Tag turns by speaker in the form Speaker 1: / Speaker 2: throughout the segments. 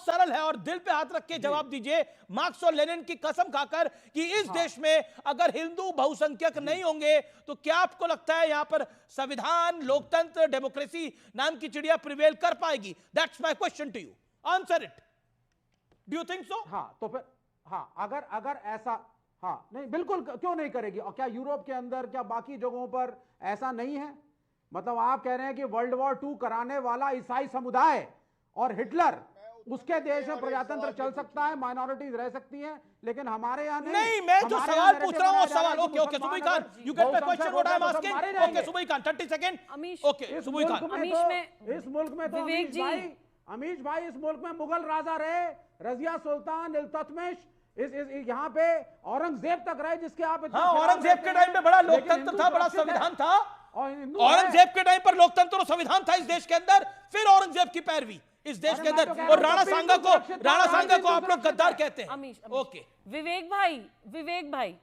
Speaker 1: सरल है और दिल पे हाथ रख के जवाब दीजिए, मार्क्स और लेनिन की कसम खाकर, कि इस देश में अगर हिंदू बहुसंख्यक नहीं होंगे तो क्या आपको लगता है यहां पर संविधान, लोकतंत्र, डेमोक्रेसी नाम की चिड़िया प्रिवेल कर पाएगी? That's my question to you, answer it. Do you think so?
Speaker 2: हाँ, तो फिर हाँ, अगर ऐसा, हाँ नहीं बिल्कुल, क्यों नहीं करेगी? और क्या यूरोप के अंदर, क्या बाकी जगहों पर ऐसा नहीं है? मतलब आप कह रहे हैं कि वर्ल्ड वॉर 2 कराने वाला ईसाई समुदाय और हिटलर, उसके देश में प्रजातंत्र चल सकता है, माइनॉरिटीज रह सकती हैं, लेकिन हमारे यहाँ
Speaker 1: नहीं। मैं जो सवाल पूछ रहा हूं वो सवाल, okay okay Subuhi Khan, you get my question what I am asking. Okay Subuhi Khan 30 second. Okay Subuhi Khan,
Speaker 2: इस मुल्क में तो अमीश भाई इस मुल्क में मुगल राजा रहे, रजिया सुल्तान, इल्तुतमिश, इस यहाँ पे औरंगजेब तक रहे, जिसके आप,
Speaker 1: हाँ औरंगजेब के टाइम पे बड़ा लोकतंत्र था, बड़ा संविधान था। औरंगजेब के टाइम पर लोकतंत्र और संविधान था इस देश के अंदर, फिर औरंगजेब की पैरवी इस देश के अंदर, और राणा सांगा को आप लोग गद्दार कहते हैं। ओके
Speaker 3: विवेक भाई,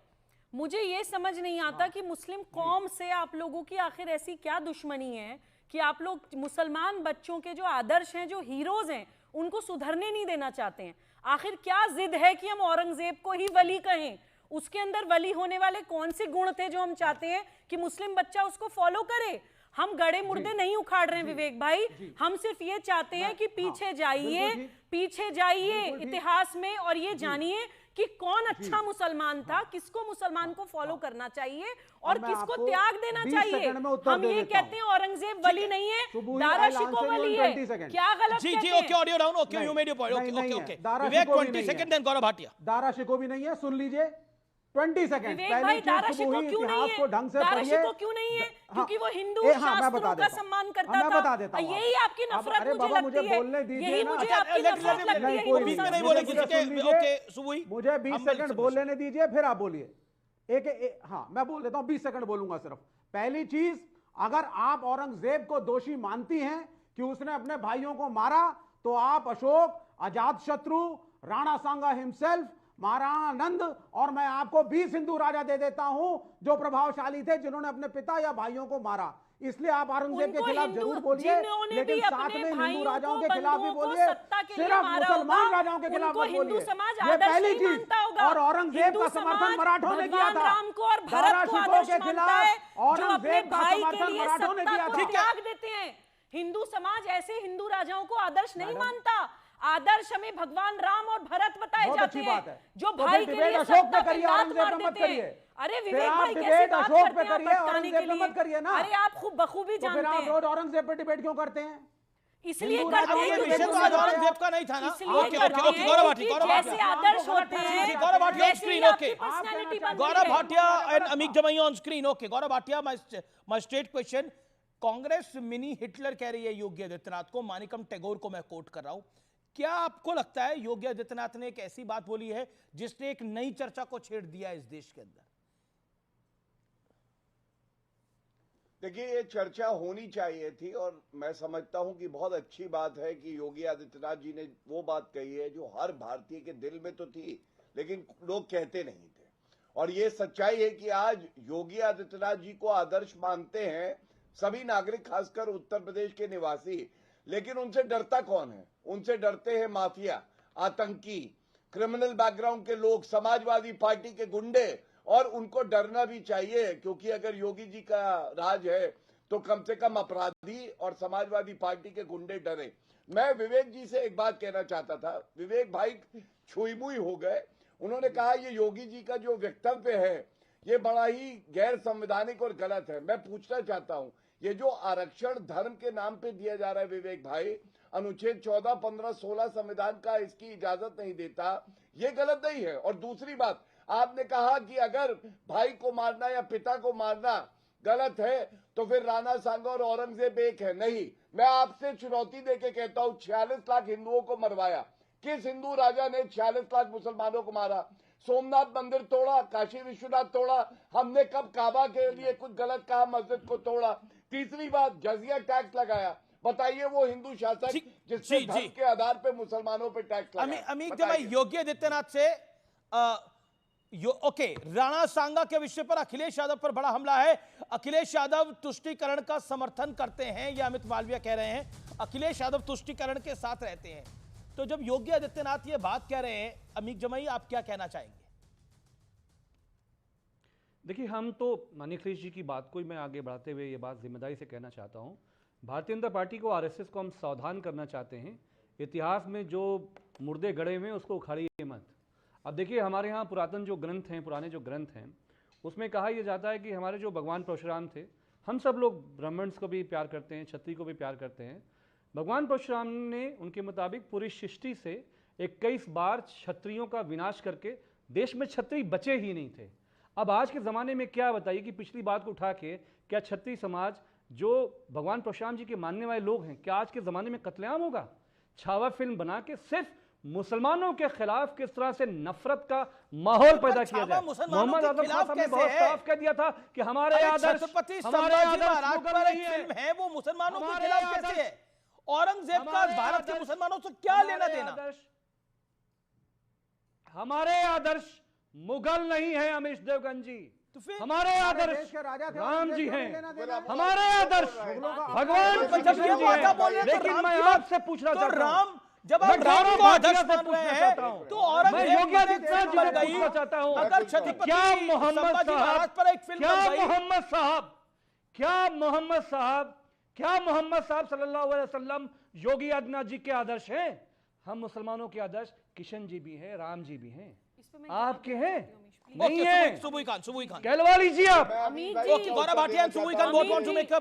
Speaker 3: मुझे ये समझ नहीं आता कि मुस्लिम कौम से आप लोगों की आखिर ऐसी क्या दुश्मनी है कि आप लोग मुसलमान बच्चों के जो आदर्श हैं, जो हीरोज हैं, उनको सुधरने नहीं देना चाहते हैं। आखिर क्या जिद है कि हम औरंगजेब को ही वली कहें? उसके अंदर वली होने वाले कौन से गुण थे जो हम चाहते हैं कि मुस्लिम बच्चा उसको फॉलो करे? हम गड़े मुर्दे नहीं उखाड़ रहे हैं विवेक भाई, हम सिर्फ ये चाहते हैं कि पीछे जाइए इतिहास में और ये जानिए कि कौन अच्छा मुसलमान था, किसको मुसलमान को फॉलो करना चाहिए और किसको त्याग देना चाहिए। हम ये कहते हैं औरंगजेब वली नहीं है, दारा शिको वली है, क्या गलत
Speaker 1: जी जी okay audio down, okay you made your point, okay okay Vivek 20 second, then Gaurav Bhatia.
Speaker 2: Dara Shikoh भी नहीं है, सुन लीजिए 20 सेकंड।
Speaker 3: विवेक भाई, दारा शिको क्यों नहीं है? दारा शिको क्यों नहीं है? क्योंकि वो हिंदू शास्त्रों का सम्मान करता था।
Speaker 2: मैं बता देता हूं,
Speaker 3: यही आपकी नफरत मुझे लगती है, यही मुझे आपकी नफरत लगती है।
Speaker 2: मुझे 20 सेकंड बोल लेने दीजिए, फिर आप बोलिए। हाँ मैं बोल देता हूं, 20 सेकंड बोलूंगा सिर्फ। पहली चीज, अगर आप औरंगजेब को दोषी मानती हैं कि उसने अपने भाइयों को मारा, तो आप अशोक, अजातशत्रु, राणा सांगा हिमसेल्फ, महाराणा आनंद, और मैं आपको 20 हिंदू राजा दे देता हूं जो प्रभावशाली थे, जिन्होंने अपने पिता या भाइयों को मारा। इसलिए आप औरंगजेब के खिलाफ जरूर बोलिए, लेकिन साथ में हिंदू राजाओं के खिलाफ भी बोलिए, सिर्फ मुसलमान राजाओं के खिलाफ मत बोलिए। ये पहली चीज। और औरंगजेब का समर्थन मराठों ने किया था, दारा शिकोह के खिलाफ औरंगजेब का समर्थन मराठों ने किया था।
Speaker 3: त्याग देते हैं। हिंदू समाज ऐसे हिंदू राजाओं को आदर्श नहीं मानता। आदर्श हमें भगवान राम और भरत बताए जाते हैं, जो भाई के लिए
Speaker 2: अशोक पे करिए, औरंगजेब पे मत करिए।
Speaker 3: अरे विवेक भाई कैसे बात करते हैं भटकाने के लिए?
Speaker 2: मत करिए ना।
Speaker 3: अरे आप खूब बखूबी जानते हैं।
Speaker 2: आप रोज औरंगजेब पे डिबेट क्यों करते हैं?
Speaker 3: इसलिए करते हैं कि
Speaker 1: औरंगजेब का नहीं था ना।
Speaker 3: ओके गौरव भाटिया, जैसे आदर्श होते हैं,
Speaker 1: Gaurav Bhatia on screen, okay Gaurav Bhatia and Amit Jamaiya on screen. Okay Gaurav Bhatia, my straight question, Congress mini Hitler कह रही है योगी आदित्यनाथ को, मानिकम टैगोर को मैं कोट कर रहा हूं। क्या आपको लगता है योगी आदित्यनाथ ने एक ऐसी बात बोली है जिसने एक नई चर्चा को छेड़ दिया इस देश के अंदर?
Speaker 4: देखिए, ये चर्चा होनी चाहिए थी और मैं समझता हूं कि बहुत अच्छी बात है कि योगी आदित्यनाथ जी ने वो बात कही है जो हर भारतीय के दिल में तो थी, लेकिन लोग कहते नहीं थे। और ये सच्चाई है कि आज योगी आदित्यनाथ जी को आदर्श मानते हैं सभी नागरिक, खासकर उत्तर प्रदेश के निवासी, लेकिन उनसे डरता कौन है? उनसे डरते हैं माफिया, आतंकी, क्रिमिनल बैकग्राउंड के लोग, समाजवादी पार्टी के गुंडे। और उनको डरना भी चाहिए, क्योंकि अगर योगी जी का राज है तो कम से कम अपराधी और समाजवादी पार्टी के गुंडे डरे। मैं विवेक जी से एक बात कहना चाहता था। विवेक भाई छुई मुई हो गए। उन्होंने कहा ये योगी जी का जो वक्तव्य है ये बड़ा ही गैर संवैधानिक और गलत है। मैं पूछना चाहता हूं, ये जो आरक्षण धर्म के नाम पे दिया जा रहा है विवेक भाई, अनुच्छेद 14, 15, 16 संविधान का इसकी इजाजत नहीं देता, ये गलत नहीं है। और दूसरी बात, आपने कहा कि अगर भाई को मारना या पिता को मारना गलत है तो फिर राणा सांगा और औरंगजेब एक है। नहीं, मैं आपसे चुनौती देके कहता हूं, 46 लाख हिंदुओं को मरवाया। किस हिंदू राजा ने 46 लाख मुसलमानों को मारा? सोमनाथ मंदिर तोड़ा, काशी विश्वनाथ तोड़ा। हमने कब काबा के लिए कुछ गलत कहा? मस्जिद को तोड़ा। तीसरी बात, जजिया टैक्स लगाया। बताइए वो हिंदू शासक जिसने धर्म के आधार पे मुसलमानों पे टैक्स लगाया।
Speaker 1: अमित भाई, योगी आदित्यनाथ से ओके, राणा सांगा के विषय पर अखिलेश यादव पर बड़ा हमला है। अखिलेश यादव तुष्टीकरण का समर्थन करते हैं, यह अमित मालविया कह रहे हैं। अखिलेश यादव तुष्टीकरण के साथ रहते हैं, तो जब योगी आदित्यनाथ ये बात कह रहे हैं, अमीक जमाई आप क्या कहना चाहेंगे?
Speaker 5: देखिए, हम तो माननीय अखिलेश जी की बात को मैं आगे बढ़ाते हुए ये बात जिम्मेदारी से कहना चाहता हूँ, भारतीय जनता पार्टी को, आरएसएस को हम सावधान करना चाहते हैं। इतिहास में जो मुर्दे गड़े हुए हैं उसको उखाड़िए मत। अब देखिए, हमारे यहाँ पुरातन जो ग्रंथ हैं, पुराने जो ग्रंथ हैं, उसमें कहा यह जाता है कि हमारे जो भगवान परशुराम थे, हम सब लोग ब्राह्मण्स को भी प्यार करते हैं, क्षत्रिय को भी प्यार करते हैं। भगवान परशुराम ने उनके मुताबिक पूरी सृष्टि से 21 बार क्षत्रियों का विनाश करके देश में क्षत्रिय बचे ही नहीं थे। अब आज के ज़माने में क्या बताइए कि पिछली बात को उठा के क्या क्षत्रिय समाज जो भगवान परशुराम जी के मानने वाले लोग हैं, क्या आज के ज़माने में कत्लेआम होगा? छावा फिल्म बना के सिर्फ मुसलमानों के खिलाफ किस तरह से नफरत का माहौल पैदा किया जाए। मोहम्मद आजम खान साहब ने बहुत साफ कह दिया था कि हमारे आदर्श
Speaker 1: पर एक फिल्म है, वो मुसलमानों के खिलाफ कैसे है? औरंगजेब का भारत के मुसलमानों से क्या लेना देना?
Speaker 5: हमारे आदर्श मुगल नहीं है अमीश देवगन जी,
Speaker 1: तो फिर
Speaker 5: हमारे आदर्श राम जी हैं, हमारे आदर्श भगवान
Speaker 1: जब ये वादा बोल रहे हैं,
Speaker 5: लेकिन मैं आपसे पूछना चाहता हूं,
Speaker 1: राम जब आप राम को आदर्श मान रहे हैं तो औरंगजेब
Speaker 5: योगी आदित्यनाथ जी से पूछना चाहता हूं,
Speaker 1: अगर छत्रपति
Speaker 5: क्या मोहम्मद
Speaker 1: महाराज पर एक फिल्म
Speaker 5: क्या
Speaker 1: बन गई, मोहम्मद साहब
Speaker 5: सल्लल्लाहु अलैहि वसल्लम योगी आदित्यनाथ जी के आदर्श हैं? हम मुसलमानों के आदर्श किशन जी भी हैं, राम जी भी हैं, आपके हैं नहीं है?
Speaker 1: सुबुई खान
Speaker 5: कहलवा लीजिए आप।
Speaker 1: Okay, Gaurav Bhatia and Subuhi Khan both want to make a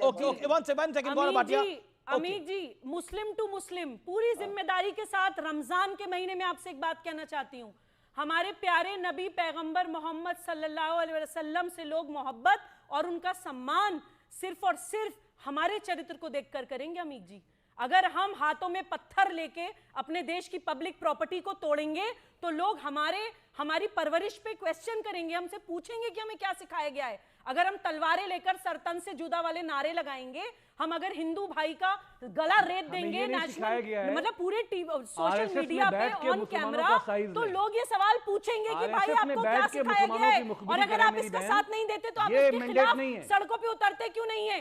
Speaker 1: okay, one second Gaurav Bhatia.
Speaker 3: Amir ji, Muslim to मुस्लिम पूरी जिम्मेदारी के साथ रमजान के महीने में आपसे एक बात कहना चाहती हूँ। हमारे प्यारे नबी पैगंबर मोहम्मद सल्लल्लाहु अलैहि वसल्लम से लोग मोहब्बत और उनका सम्मान सिर्फ और सिर्फ हमारे चरित्र को देखकर करेंगे। अमीर जी, अगर हम हाथों में पत्थर लेके अपने देश की पब्लिक प्रॉपर्टी को तोड़ेंगे तो लोग हमारी परवरिश पे क्वेश्चन करेंगे, हमसे पूछेंगे कि हमें क्या सिखाया गया है। अगर हम तलवारें लेकर सरतन से जुदा वाले नारे लगाएंगे, हम अगर हिंदू भाई का गला रेत देंगे नेशनल मतलब पूरे सोशल मीडिया पे ऑन कैमरा, तो लोग ये सवाल पूछेंगे कि भाई आपको क्या सिखाया गया है, और अगर आप इसका साथ नहीं देते तो आप इसके खिलाफ सड़कों पे उतरते क्यों नहीं है?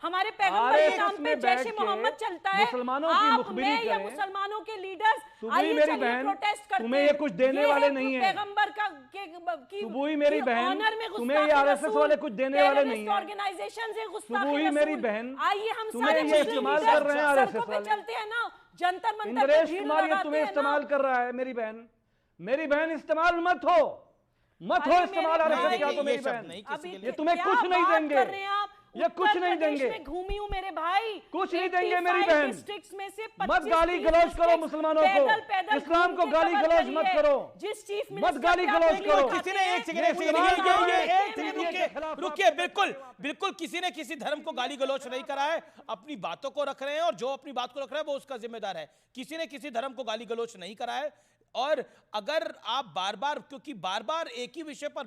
Speaker 3: हमारे पैगंबर के नाम पे जैसे मोहम्मद चलता है,
Speaker 5: मुसलमानों की मुखबिरी करें,
Speaker 3: मुसलमानों के लीडर्स
Speaker 5: सुबुई मेरी बहन, तुम्हें ये कुछ देने वाले नहीं है।
Speaker 3: पैगंबर का
Speaker 5: सुबुई मेरी बहन, तुम्हें ये आरएसएस वाले कुछ देने वाले नहीं है।
Speaker 3: ऑर्गेनाइजेशन से
Speaker 5: सुबुई मेरी बहन,
Speaker 3: आइए हम
Speaker 5: तुम्हें ये इस्तेमाल कर रहे हैं आरएसएस वाले,
Speaker 3: चलते हैं ना जंतर मंतर
Speaker 5: इंद्रेश कुमार ये तुम्हें इस्तेमाल कर रहा है। मेरी बहन इस्तेमाल मत हो इस्तेमाल आरएसएस क्या? तो मेरी बहन ये तुम्हें कुछ नहीं देंगे, ये कुछ नहीं देंगे,
Speaker 3: घूमी हूं मेरे भाई,
Speaker 5: कुछ नहीं देंगे मेरी बहन।
Speaker 3: में से
Speaker 5: मत गाली गलौज करो मुसलमानों को, इस्लाम को गाली गलौज मत करो,
Speaker 3: जिस चीफ
Speaker 5: मत गाली गलौज करो।
Speaker 1: किसी ने एक सेकंड रुकिए, बिल्कुल किसी ने किसी धर्म को गाली गलौज नहीं करा है, अपनी बातों को रख रहे हैं और जो अपनी बात को रख रहा है वो उसका जिम्मेदार है। किसी ने किसी धर्म को गाली गलौज नहीं करा है। और अगर आप बार-बार, क्योंकि बार-बार एक ही विषय पर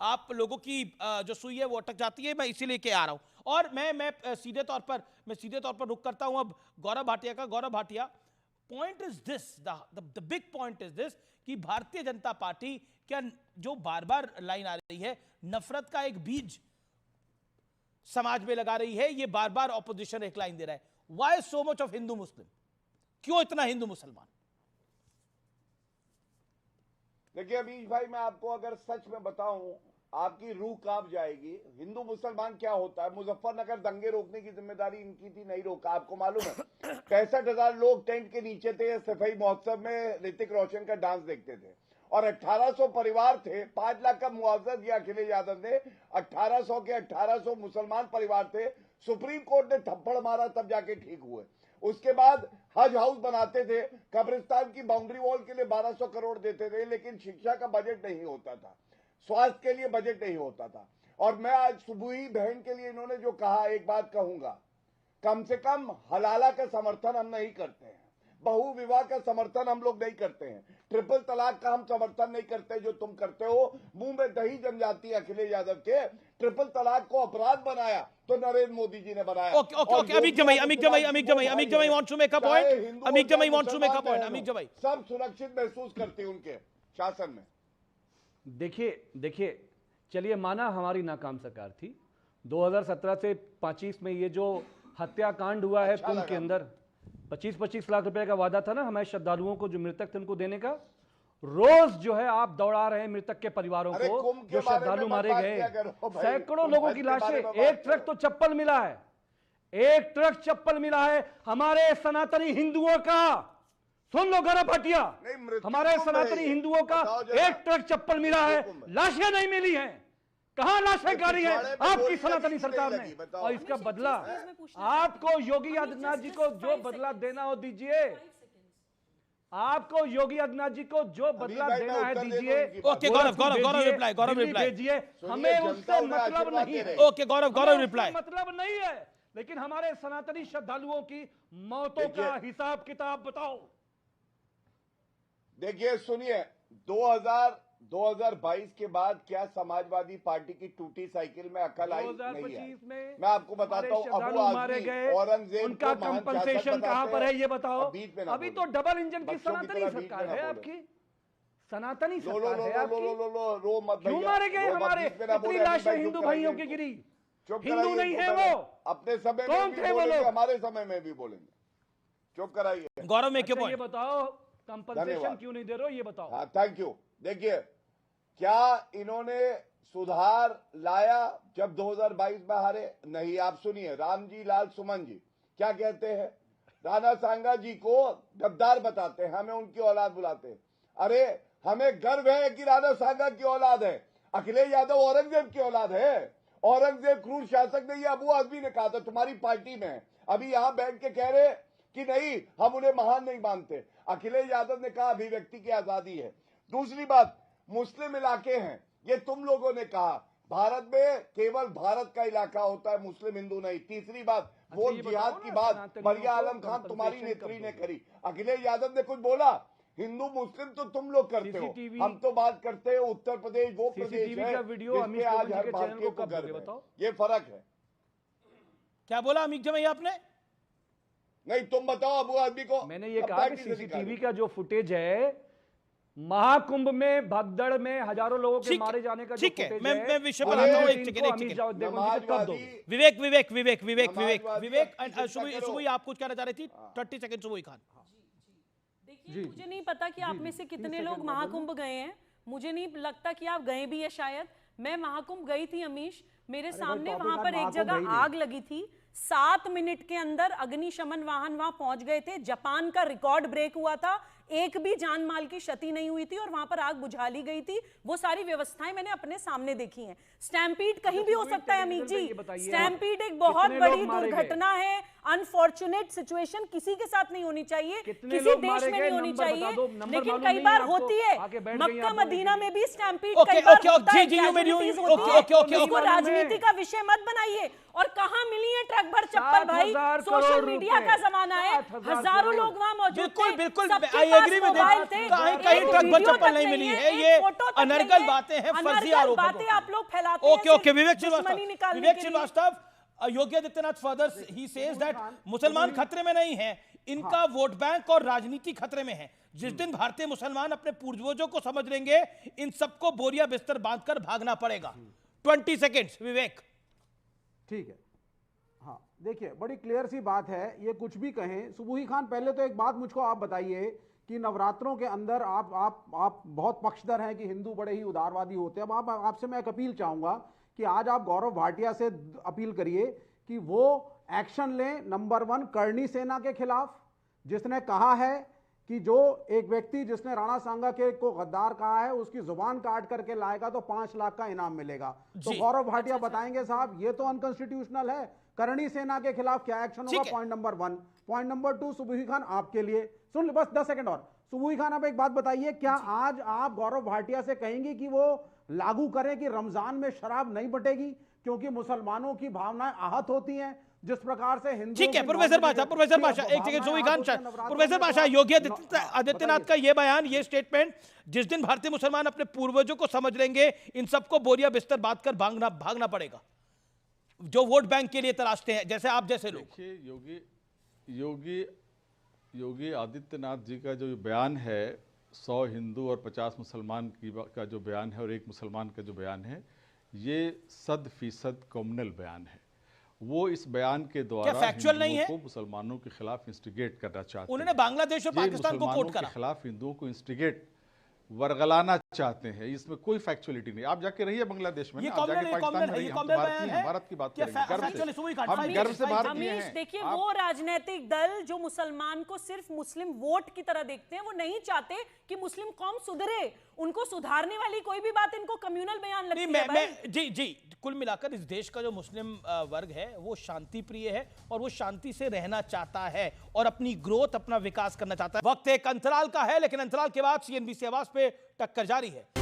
Speaker 1: आप लोगों की जो सुई है वो अटक जाती है, मैं इसीलिए के आ रहा हूं। और मैं सीधे तौर पर रुक करता हूं अब गौरव भाटिया का। Gaurav Bhatia, point is this, the big point is this कि भारतीय जनता पार्टी क्या जो बार-बार लाइन आ रही है, नफरत का एक बीज समाज में लगा रही है, ये बार-बार ऑपोजिशन एक लाइन दे रहा है। Why so much of Hindu Muslim? क्यों इतना हिंदू मुसलमान?
Speaker 4: देखिए अमीश भाई, मैं आपको अगर सच में बताऊं, आपकी रूह कांप जाएगी। हिंदू मुसलमान क्या होता है? मुजफ्फरनगर दंगे रोकने की जिम्मेदारी इनकी थी, नहीं रोका। आपको मालूम है 65,000 लोग टेंट के नीचे थे, सफाई महोत्सव में ऋतिक रोशन का डांस देखते थे, और 1800 परिवार थे। 5 लाख का मुआवजा दिया अखिलेश यादव ने। 1800 के 1800 मुसलमान परिवार थे। सुप्रीम कोर्ट ने थप्पड़ मारा, तब जाके ठीक हुए। उसके बाद हज हाउस बनाते थे, कब्रिस्तान की बाउंड्री वॉल के लिए 1200 करोड़ देते थे, लेकिन शिक्षा का बजट नहीं होता था, स्वास्थ्य के लिए बजट नहीं होता था। और मैं आज सुबुई बहन के लिए इन्होंने जो कहा, एक बात कहूंगा, कम से कम हलाला का समर्थन हम नहीं करते हैं, बहु विवाह का समर्थन हम लोग नहीं करते हैं, ट्रिपल तलाक का हम समर्थन नहीं करते जो तुम करते हो। मुंह में दही जम जाती है अखिलेश यादव के। ट्रिपल तलाक को अपराध बनाया तो नरेंद्र मोदी जी ने बनाया।
Speaker 1: Okay, Amique Jamei wants to make a point. Amique Jamei wants to make a point. Amique Jamei,
Speaker 4: सब सुरक्षित महसूस करते हैं उनके शासन में।
Speaker 5: देखिए, चलिए माना हमारी नाकाम सरकार थी। 2017 से 25 में ये जो हत्याकांड हुआ है कुंभ के अंदर, 25-25 लाख रुपए का वादा था ना हमारे श्रद्धालुओं को, जो मृतक थे उनको देने का। रोज जो है आप दौड़ा रहे हैं मृतक के परिवारों
Speaker 4: अरे
Speaker 5: को,
Speaker 4: कुंभ के
Speaker 5: जो
Speaker 4: बारे
Speaker 5: श्रद्धालु
Speaker 4: में
Speaker 5: मारे
Speaker 4: बात
Speaker 5: गए,
Speaker 4: क्या करो भाई?
Speaker 5: सैकड़ों
Speaker 4: तुम
Speaker 5: लोगों
Speaker 4: हज
Speaker 5: की
Speaker 4: के बारे
Speaker 5: लाशें,
Speaker 4: में बात
Speaker 5: एक ट्रक
Speaker 4: करो।
Speaker 5: तो चप्पल मिला है, एक ट्रक चप्पल मिला है हमारे सनातनी हिंदुओं का। सुन लो गौरव भाटिया,
Speaker 4: नहीं, मृत्यु
Speaker 5: हमारे
Speaker 4: कुंभ है
Speaker 5: सनातनी
Speaker 4: ये।
Speaker 5: हिंदुओं का
Speaker 4: बताओ जरा।
Speaker 5: एक ट्रक चप्पल मिला है,
Speaker 4: कुंभ है।
Speaker 5: लाशें नहीं मिली हैं। कहां लाशें गाड़ी है
Speaker 4: पिछवाड़े में
Speaker 5: आपकी
Speaker 4: गोली
Speaker 5: सनातनी
Speaker 4: लगी,
Speaker 5: सरकार
Speaker 4: नहीं
Speaker 5: ने?
Speaker 4: लगी, बताओ।
Speaker 5: और इसका
Speaker 3: अमित,
Speaker 5: बदला
Speaker 3: एक चीज मैं पूछना
Speaker 5: आपको योगी आदित्यनाथ जी को जो बदला देना हो दीजिए। आपको योगी आदित्यनाथ जी को जो बदला
Speaker 4: भाई, मैं
Speaker 5: देना है
Speaker 4: उत्तर दे दूं
Speaker 5: दीजिए।
Speaker 4: इनकी बात।
Speaker 1: ओके, गौरव रिप्लाई, गौरव
Speaker 5: दिल्ली
Speaker 1: रिप्लाई।
Speaker 5: भेजिए,
Speaker 4: सुनिए,
Speaker 5: हमें
Speaker 4: जनता
Speaker 5: उससे
Speaker 4: उन्हें
Speaker 5: मतलब
Speaker 4: आशीर्वाद
Speaker 5: नहीं
Speaker 4: दे
Speaker 5: है।
Speaker 4: रही।
Speaker 1: ओके, गौरव
Speaker 5: हमें उससे
Speaker 1: रिप्लाई।
Speaker 5: मतलब नहीं है, लेकिन हमारे सनातनी श्रद्धालुओं की मौतों का
Speaker 4: देखिए।
Speaker 5: हिसाब किताब बताओ।
Speaker 4: देखिए सुनिए, 2022 के बाद क्या समाजवादी पार्टी की टूटी साइकिल में अकल आई? नहीं आई।
Speaker 5: 2025 में
Speaker 4: मैं आपको बताता हूं,
Speaker 5: हमारे
Speaker 4: अबू
Speaker 5: श्रद्धालु मारे
Speaker 4: आजमी
Speaker 5: गए,
Speaker 4: औरंगजेब
Speaker 5: उनका
Speaker 4: को महान
Speaker 5: कंपनसेशन
Speaker 4: शासक
Speaker 5: कहां
Speaker 4: बताते
Speaker 5: पर है
Speaker 4: हैं।
Speaker 5: ये बताओ।
Speaker 4: अब बीच में ना
Speaker 5: अभी तो
Speaker 4: बोलो।
Speaker 5: डबल इंजन की
Speaker 4: बच्चों की
Speaker 5: सनातनी
Speaker 4: तरह बीच में
Speaker 5: सरकार
Speaker 4: ना
Speaker 5: है
Speaker 4: बोलो।
Speaker 5: आपकी, सनातनी
Speaker 4: लो लो
Speaker 5: सरकार
Speaker 4: लो
Speaker 5: है
Speaker 4: लो लो
Speaker 5: आपकी।
Speaker 4: लो लो रो मत
Speaker 5: क्यों
Speaker 4: भैया,
Speaker 5: मारे गए
Speaker 4: रो मत,
Speaker 5: हमारे?
Speaker 4: बीच में ना
Speaker 5: इतनी
Speaker 4: बोले, अभी
Speaker 5: लाशें
Speaker 4: भाई
Speaker 5: हिंदू
Speaker 4: चुप
Speaker 5: भाइयों
Speaker 4: कराइए
Speaker 5: की गिरी,
Speaker 4: चुप
Speaker 5: हिंदू
Speaker 4: कराइए
Speaker 5: नहीं
Speaker 4: इनको
Speaker 5: है
Speaker 4: पहले।
Speaker 5: वो।
Speaker 4: अपने समय
Speaker 5: कौन
Speaker 4: में भी
Speaker 5: थे वो
Speaker 4: बोलेंगे,
Speaker 5: लोग?
Speaker 4: हमारे समय में भी बोलेंगे। चुप कराइए।
Speaker 1: गौरव मेक योर
Speaker 5: अच्छा, ये
Speaker 1: पॉइंट।
Speaker 5: बताओ कंपनसेशन
Speaker 4: धन्यवाद।
Speaker 5: क्यों नहीं दे रहे हो ये बताओ।
Speaker 4: हाँ, थैंक यू। देखिए, क्या इन्होंने सुधार लाया जब 2022 में हारे? नहीं। आप सुनिए, रामजी लाल सुमन जी क्या कहते हैं? राणा सांगा जी को गद्दार बताते हैं, हमें उनकी औलाद बुलाते हैं। अरे हमें गर्व है कि राणा सांगा की औलाद है। अखिलेश यादव औरंगजेब की औलाद है। औरंगजेब क्रूर शासक नहीं, अबू आजमी ने कहा था, तुम्हारी पार्टी में। अभी यहां बैठ के कह रहे कि नहीं, हम उन्हें महान नहीं मानते। अखिलेश यादव ने कहा अभिव्यक्ति की आजादी है। दूसरी बात, मुस्लिम इलाके हैं, ये तुम लोगों ने कहा। भारत में केवल भारत का इलाका होता है, मुस्लिम हिंदू नहीं। तीसरी बात, वोट
Speaker 5: ये
Speaker 4: जिहाद
Speaker 5: बताओ
Speaker 4: की
Speaker 5: ना,
Speaker 4: बात
Speaker 5: सनातनियों
Speaker 4: मरिया
Speaker 5: को
Speaker 4: आलम खान तुम्हारी
Speaker 5: compensation
Speaker 4: नेत्री
Speaker 5: कब
Speaker 4: ने
Speaker 5: दोगे?
Speaker 4: करी। अखिलेश यादव ने कुछ बोला? हिंदू मुस्लिम तो तुम लोग करते हो,
Speaker 5: CCTV
Speaker 4: हम तो बात करते हैं उत्तर प्रदेश वो प्रदेश
Speaker 5: CCTV
Speaker 4: है
Speaker 5: का वीडियो
Speaker 4: जिसपे
Speaker 5: अमित
Speaker 4: आज
Speaker 5: जोगी
Speaker 4: हर
Speaker 5: के चैनल
Speaker 4: भारतीय
Speaker 5: को
Speaker 4: को
Speaker 5: कब दोगे
Speaker 4: गर्व है।
Speaker 5: बताओ।
Speaker 4: ये फर्क है।
Speaker 1: क्या बोला अमीक जमैया आपने?
Speaker 4: नहीं, तुम बताओ अबू आदमी को।
Speaker 5: मैंने ये
Speaker 4: कब
Speaker 5: कहा कि
Speaker 4: पार्टी से
Speaker 5: सीसीटीवी
Speaker 4: निकाले?
Speaker 5: का जो फुटेज है महाकुंभ में भगदड़ में हजारों लोगों के
Speaker 1: ठीक
Speaker 5: मारे जाने का जो
Speaker 1: ठीक है,
Speaker 5: फुटेज
Speaker 1: मैं विषय पर
Speaker 4: अरे
Speaker 1: आता हूं। एक
Speaker 5: इनको
Speaker 1: सेकंड, एक
Speaker 5: अमित
Speaker 1: सेकंड।
Speaker 5: जावेद को कब
Speaker 4: समाजवादी
Speaker 5: दोगे?
Speaker 1: विवेक एंड
Speaker 4: चिंता
Speaker 1: सुबह
Speaker 4: करो।
Speaker 1: सुबह आप कुछ कहना चाह रही थी? 30 सेकंड सुबह खान।
Speaker 3: देखिए, मुझे नहीं पता कि आप में से कितने लोग महाकुंभ गए हैं। मुझे नहीं लगता कि आप गए भी है शायद। मैं महाकुंभ गई थी अमीश, मेरे सामने
Speaker 2: टॉपिक
Speaker 3: वहां
Speaker 2: आज
Speaker 3: पर एक
Speaker 2: महाकुंभ है ही
Speaker 3: जगह
Speaker 2: नहीं।
Speaker 3: आग लगी थी। 7 मिनट के अंदर अग्निशमन वाहन वहां पहुंच गए थे। जापान का रिकॉर्ड ब्रेक हुआ था, एक भी जान माल की क्षति नहीं हुई थी और वहां पर आग बुझा ली गई थी। वो सारी व्यवस्थाएं मैंने अपने सामने देखी हैं। स्टैम्पीड कहीं भी हो सकता है अमीक जी।
Speaker 5: ये बताइए,
Speaker 3: स्टैम्पीड एक बहुत
Speaker 5: कितने लोग
Speaker 3: बड़ी
Speaker 5: मारे गए?
Speaker 3: दुर्घटना है। अनफॉर्चुनेट सिचुएशन किसी के साथ नहीं होनी चाहिए,
Speaker 5: कितने
Speaker 3: किसी
Speaker 5: लोग
Speaker 3: देश
Speaker 5: मारे
Speaker 3: में
Speaker 5: गए?
Speaker 3: नहीं होनी
Speaker 5: नंबर बता
Speaker 3: चाहिए,
Speaker 5: दो, नंबर
Speaker 3: लेकिन
Speaker 5: मालूम
Speaker 3: कई
Speaker 5: नहीं
Speaker 3: बार
Speaker 5: है आपको?
Speaker 3: होती है।
Speaker 5: आके बैठ गई
Speaker 3: मक्का
Speaker 5: आप
Speaker 3: मदीना
Speaker 5: बोलने
Speaker 3: में भी स्टैम्पीड
Speaker 1: ओके,
Speaker 3: कई बार
Speaker 1: ओके,
Speaker 3: होता है,
Speaker 1: जी, you made-
Speaker 3: casualties
Speaker 1: you-
Speaker 3: होती है।
Speaker 1: ओके, ओके,
Speaker 3: इसको
Speaker 5: ओके।
Speaker 3: राजनीति का विषय मत बनाइए। और कहां मिली है ट्रक भर चप्पल? भाई
Speaker 5: 7,000
Speaker 3: सोशल
Speaker 5: करोड़
Speaker 3: मीडिया
Speaker 5: रुपए।
Speaker 3: का जमाना है,
Speaker 5: 7,000
Speaker 3: हजारों
Speaker 5: करोड़।
Speaker 3: लोग वहां मौजूद
Speaker 1: बिल्कुल
Speaker 3: थे,
Speaker 1: बिल्कुल,
Speaker 3: सबके
Speaker 1: आई
Speaker 3: पास
Speaker 1: एग्री विद
Speaker 3: मोबाइल
Speaker 1: इट।
Speaker 3: थे,
Speaker 1: कहीं
Speaker 3: एक
Speaker 1: कहीं ट्रक भर
Speaker 3: वीडियो
Speaker 1: चप्पल
Speaker 3: तक
Speaker 1: नहीं मिली
Speaker 3: है,
Speaker 1: है।
Speaker 3: एक
Speaker 1: ये
Speaker 3: फोटो तक नहीं
Speaker 1: अनर्गल
Speaker 3: है।
Speaker 1: बातें हैं, फर्जी
Speaker 3: अनर्गल
Speaker 1: आरोप हैं।
Speaker 3: बातें आप लोग फैलाते हैं
Speaker 1: ओके ओके,
Speaker 3: सिर्फ
Speaker 1: विवेक
Speaker 3: दुश्मनी
Speaker 1: श्रीवास्तव,
Speaker 3: निकालने
Speaker 1: विवेक
Speaker 3: के लिए।
Speaker 1: Shrivastava, Yogi Adityanath further he says that मुसलमान खतरे में नहीं है, इनका वोट बैंक और राजनीति खतरे में है। जिस दिन भारतीय मुसलमान अपने पूर्वजों को समझ लेंगे, इन सबको बोरिया बिस्तर बांधकर भागना पड़ेगा। 20 सेकेंड्स विवेक।
Speaker 2: ठीक है। हाँ, देखिए, बड़ी क्लियर सी बात है। ये कुछ भी कहें, सुबूही खान, पहले तो एक बात मुझको आप बताइए कि नवरात्रों के अंदर आप बहुत पक्षधर हैं कि हिंदू बड़े ही उदारवादी होते हैं। अब आपसे मैं एक अपील चाहूंगा कि आज आप गौरव भाटिया से अपील करिए कि वो एक्शन लें। नंबर 1, करणी सेना के खिलाफ, जिसने कहा है कि जो एक व्यक्ति जिसने राणा सांगा के को गद्दार कहा है उसकी जुबान काट करके लाएगा तो 5 लाख का इनाम मिलेगा। तो
Speaker 1: जी।
Speaker 2: गौरव भाटिया बताएंगे साहब, ये तो अनकॉन्स्टिट्यूशनल है। करणी सेना के खिलाफ क्या एक्शन होगा?
Speaker 1: ठीक है।
Speaker 2: Point number 1। Point number 2, Subuhi Khan आपके लिए, सुन बस 10 सेकंड और। सुबूही खान, आप एक बात बताइए, क्या आज आप गौरव भाटिया से कहेंगे कि वो लागू करें कि रमजान में शराब नहीं बटेगी, क्योंकि मुसलमानों की भावनाएं आहत होती हैं जिस प्रकार से हिंदू?
Speaker 1: ठीक है, प्रोफेसर बादशाह, एक सेकंड, सुबह खान, प्रोफेसर बादशाह, योगी आदित्यनाथ का ये बयान, ये स्टेटमेंट, जिस दिन भारतीय मुसलमान अपने पूर्वजों को समझ लेंगे, इन सबको बोरिया बिस्तर बांधकर भागना पड़ेगा, जो वोट बैंक के लिए तराशते हैं, जैसे आप जैसे लोग।
Speaker 6: देखिए, योगी आदित्यनाथ जी का जो बयान है, 100 हिंदू और 50 मुसलमान का जो बयान है और 1 मुसलमान का जो बयान है, ये 100% कॉम्युनल बयान है। वो इस बयान के द्वारा
Speaker 1: factual नहीं
Speaker 6: हिंदुओं
Speaker 1: है?
Speaker 6: को मुसलमानों के खिलाफ इंस्टिगेट करना चाहते
Speaker 1: उन्होंने
Speaker 6: हैं।
Speaker 1: बांग्लादेश और
Speaker 6: ये
Speaker 1: पाकिस्तान को कोट
Speaker 6: मुसलमानों
Speaker 1: करा।
Speaker 6: के खिलाफ हिंदुओं को इंस्टिगेट वर्गलाना चाहते हैं। इसमें कोई फैक्चुअलिटी नहीं। आप जाके रहिए बांग्लादेश में
Speaker 1: ये
Speaker 6: ना, आप जाके पाकिस्तान में रहिए, हम तो भारतीय हैं, भारत की बात करेंगे गर्व से। हम गर्व से भारतीय
Speaker 3: अमीश
Speaker 6: हैं।
Speaker 3: देखिए,
Speaker 6: आप-
Speaker 3: वो राजनीतिक दल जो मुसलमान को सिर्फ मुस्लिम वोट की तरह देखते हैं, वो नहीं चाहते कि मुस्लिम कौम सुधरे। उनको सुधारने वाली कोई भी बात इनको कम्युनल बयान लगती
Speaker 1: नहीं,
Speaker 3: है भाई।
Speaker 1: मैं जी कुल मिलाकर इस देश का जो मुस्लिम वर्ग है वो शांति प्रिय है और वो शांति से रहना चाहता है और अपनी ग्रोथ, अपना विकास करना चाहता है। वक्त एक अंतराल का है, लेकिन अंतराल के बाद CNBC आवाज पे टक्कर जारी है।